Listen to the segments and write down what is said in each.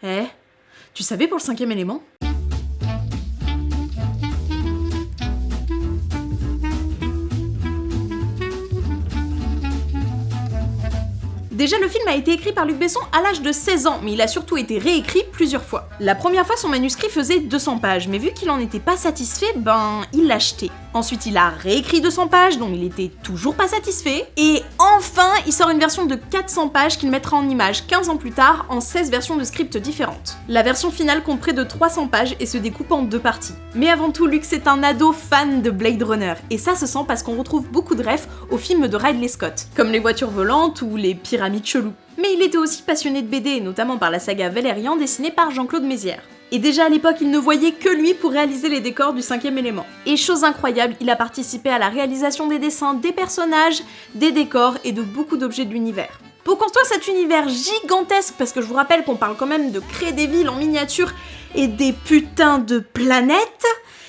Eh, tu savais pour le 5e élément ? Déjà, le film a été écrit par Luc Besson à l'âge de 16 ans, mais il a surtout été réécrit plusieurs fois. La première fois, son manuscrit faisait 200 pages, mais vu qu'il en était pas satisfait, il l'a jeté. Ensuite, il a réécrit 200 pages, dont il était toujours pas satisfait. Et enfin, il sort une version de 400 pages qu'il mettra en images 15 ans plus tard, en 16 versions de script différentes. La version finale compte près de 300 pages et se découpe en 2 parties. Mais avant tout, Luc, c'est un ado fan de Blade Runner. Et ça se sent parce qu'on retrouve beaucoup de refs au film de Ridley Scott, comme les voitures volantes ou les pyramides chelous. Mais il était aussi passionné de BD, notamment par la saga Valérian dessinée par Jean-Claude Mézières. Et déjà à l'époque, il ne voyait que lui pour réaliser les décors du 5e élément. Et chose incroyable, il a participé à la réalisation des dessins des personnages, des décors et de beaucoup d'objets de l'univers. Pour construire cet univers gigantesque, parce que je vous rappelle qu'on parle quand même de créer des villes en miniature et des putains de planètes,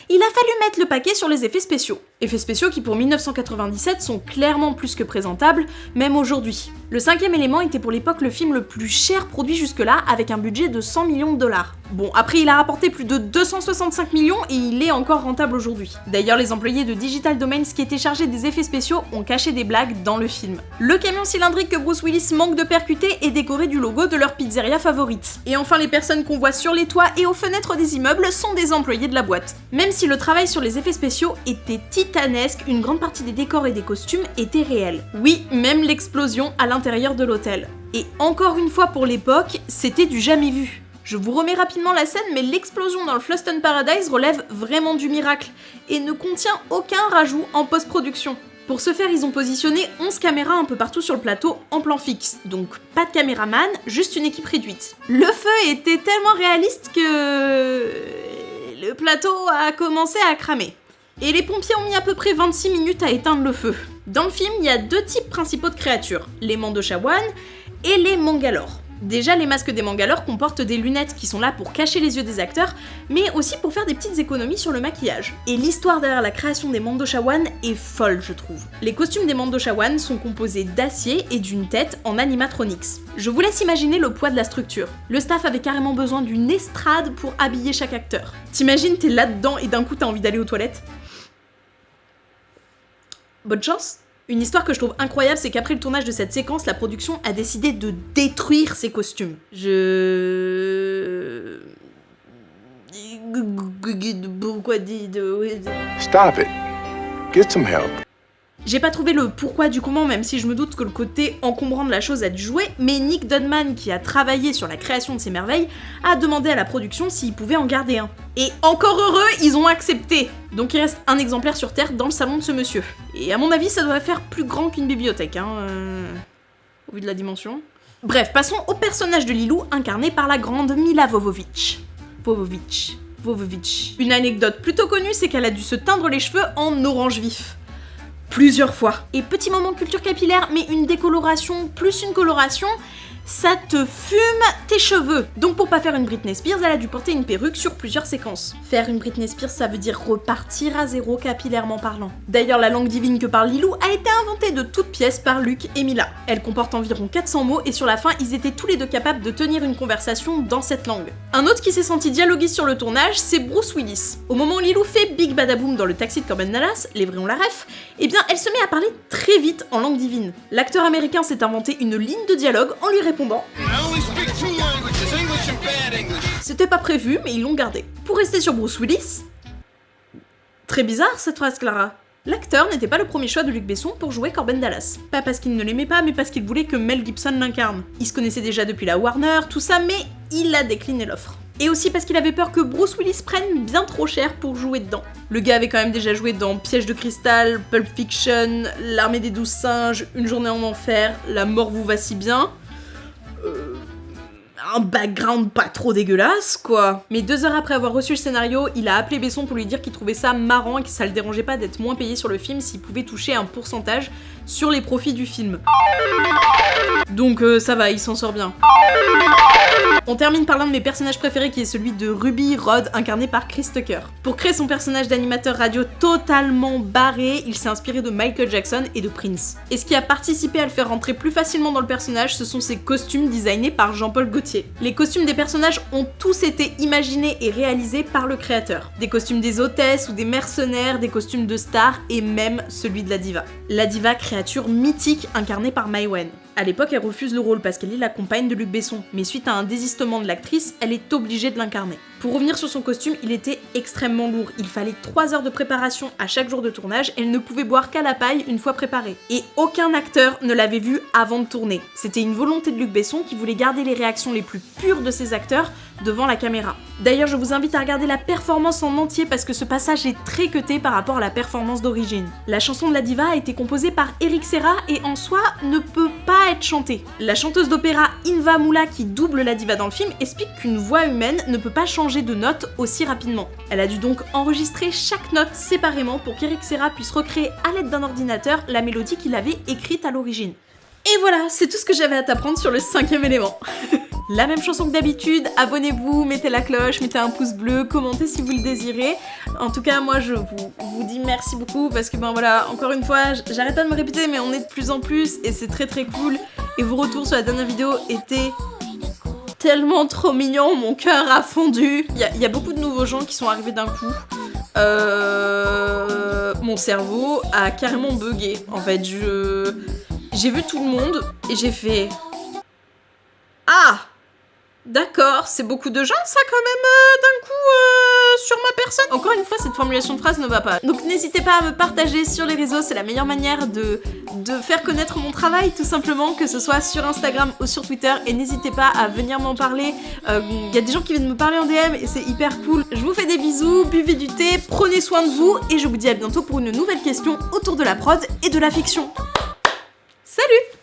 il a fallu mettre le paquet sur les effets spéciaux. Effets spéciaux qui pour 1997 sont clairement plus que présentables, même aujourd'hui. Le 5e élément était pour l'époque le film le plus cher produit jusque-là, avec un budget de 100 millions de dollars. Bon, après il a rapporté plus de 265 millions et il est encore rentable aujourd'hui. D'ailleurs, les employés de Digital Domains qui étaient chargés des effets spéciaux ont caché des blagues dans le film. Le camion cylindrique que Bruce Willis manque de percuter est décoré du logo de leur pizzeria favorite. Et enfin, les personnes qu'on voit sur les toits et aux fenêtres des immeubles sont des employés de la boîte. Même si le travail sur les effets spéciaux était titanesque, une grande partie des décors et des costumes étaient réels. Oui, même l'explosion à l'intérieur de l'hôtel. Et encore une fois pour l'époque, c'était du jamais vu. Je vous remets rapidement la scène, mais l'explosion dans le Fluston Paradise relève vraiment du miracle et ne contient aucun rajout en post-production. Pour ce faire, ils ont positionné 11 caméras un peu partout sur le plateau en plan fixe, donc pas de caméraman, juste une équipe réduite. Le feu était tellement réaliste que le plateau a commencé à cramer. Et les pompiers ont mis à peu près 26 minutes à éteindre le feu. Dans le film, il y a 2 types principaux de créatures, les Mandoshawan et les Mangalore. Déjà, les masques des Mangalore comportent des lunettes qui sont là pour cacher les yeux des acteurs, mais aussi pour faire des petites économies sur le maquillage. Et l'histoire derrière la création des Mandoshawan est folle, je trouve. Les costumes des Mandoshawan sont composés d'acier et d'une tête en animatronics. Je vous laisse imaginer le poids de la structure. Le staff avait carrément besoin d'une estrade pour habiller chaque acteur. T'imagines, t'es là-dedans et d'un coup t'as envie d'aller aux toilettes ? Bonne chance. Une histoire que je trouve incroyable, c'est qu'après le tournage de cette séquence, la production a décidé de détruire ces costumes. Pourquoi Stop it. Get some help. J'ai pas trouvé le pourquoi du comment, même si je me doute que le côté encombrant de la chose a dû jouer, mais Nick Dunman, qui a travaillé sur la création de ces merveilles, a demandé à la production s'il pouvait en garder un. Et encore heureux, ils ont accepté. Donc il reste un exemplaire sur Terre dans le salon de ce monsieur. Et à mon avis, ça doit faire plus grand qu'une bibliothèque, au vu de la dimension. Bref, passons au personnage de Lilou, incarné par la grande Mila Jovovich. Une anecdote plutôt connue, c'est qu'elle a dû se teindre les cheveux en orange vif. Plusieurs fois. Et petit moment culture capillaire, mais une décoloration plus une coloration, ça te fume tes cheveux. Donc pour pas faire une Britney Spears, elle a dû porter une perruque sur plusieurs séquences. Faire une Britney Spears, ça veut dire repartir à zéro capillairement parlant. D'ailleurs, la langue divine que parle Lilou a été inventée de toutes pièces par Luc et Mila. Elle comporte environ 400 mots et sur la fin, ils étaient tous les deux capables de tenir une conversation dans cette langue. Un autre qui s'est senti dialoguiste sur le tournage, c'est Bruce Willis. Au moment où Lilou fait Big Badaboom dans le taxi de Corbin Dallas, les vrais ont la ref, eh bien elle se met à parler très vite en langue divine. L'acteur américain s'est inventé une ligne de dialogue en lui répondant. C'était pas prévu, mais ils l'ont gardé. Pour rester sur Bruce Willis... Très bizarre cette phrase, Clara. L'acteur n'était pas le premier choix de Luc Besson pour jouer Corbin Dallas. Pas parce qu'il ne l'aimait pas, mais parce qu'il voulait que Mel Gibson l'incarne. Ils se connaissaient déjà depuis la Warner, tout ça, mais il a décliné l'offre. Et aussi parce qu'il avait peur que Bruce Willis prenne bien trop cher pour jouer dedans. Le gars avait quand même déjà joué dans Piège de cristal, Pulp Fiction, L'armée des 12 singes, Une journée en enfer, La mort vous va si bien... un background pas trop dégueulasse, quoi. Mais 2 heures après avoir reçu le scénario, il a appelé Besson pour lui dire qu'il trouvait ça marrant et que ça le dérangeait pas d'être moins payé sur le film s'il pouvait toucher un pourcentage sur les profits du film. Donc ça va, il s'en sort bien. On termine par l'un de mes personnages préférés qui est celui de Ruby Rhod, incarné par Chris Tucker. Pour créer son personnage d'animateur radio totalement barré, il s'est inspiré de Michael Jackson et de Prince. Et ce qui a participé à le faire rentrer plus facilement dans le personnage, ce sont ses costumes designés par Jean-Paul Gaultier. Les costumes des personnages ont tous été imaginés et réalisés par le créateur. Des costumes des hôtesses ou des mercenaires, des costumes de stars et même celui de la diva. La diva, créature mythique incarnée par Mai Wen. À l'époque, elle refuse le rôle parce qu'elle est la compagne de Luc Besson, mais suite à un désistement de l'actrice, elle est obligée de l'incarner. Pour revenir sur son costume, il était extrêmement lourd. Il fallait 3 heures de préparation à chaque jour de tournage, elle ne pouvait boire qu'à la paille une fois préparée. Et aucun acteur ne l'avait vu avant de tourner. C'était une volonté de Luc Besson qui voulait garder les réactions les plus pures de ses acteurs devant la caméra. D'ailleurs, je vous invite à regarder la performance en entier parce que ce passage est très cuté par rapport à la performance d'origine. La chanson de la diva a été composée par Eric Serra et en soi ne peut pas être chantée. La chanteuse d'opéra Inva Moula qui double la diva dans le film explique qu'une voix humaine ne peut pas changer de note aussi rapidement. Elle a dû donc enregistrer chaque note séparément pour qu'Eric Serra puisse recréer à l'aide d'un ordinateur la mélodie qu'il avait écrite à l'origine. Et voilà, c'est tout ce que j'avais à t'apprendre sur le 5e élément. La même chanson que d'habitude, abonnez-vous, mettez la cloche, mettez un pouce bleu, commentez si vous le désirez. En tout cas, moi je vous dis merci beaucoup parce que ben voilà, encore une fois, j'arrête pas de me répéter mais on est de plus en plus et c'est très très cool. Et vos retours sur la dernière vidéo étaient tellement trop mignons, mon cœur a fondu. Il y a beaucoup de nouveaux gens qui sont arrivés d'un coup. Mon cerveau a carrément bugué. En fait, j'ai vu tout le monde et j'ai fait... Ah! D'accord, c'est beaucoup de gens ça quand même d'un coup sur ma personne. Encore une fois, cette formulation de phrase ne va pas. Donc n'hésitez pas à me partager sur les réseaux, c'est la meilleure manière de faire connaître mon travail tout simplement, que ce soit sur Instagram ou sur Twitter. Et n'hésitez pas à venir m'en parler. Y a des gens qui viennent me parler en DM et c'est hyper cool. Je vous fais des bisous, buvez du thé, prenez soin de vous et je vous dis à bientôt pour une nouvelle question autour de la prod et de la fiction. Salut!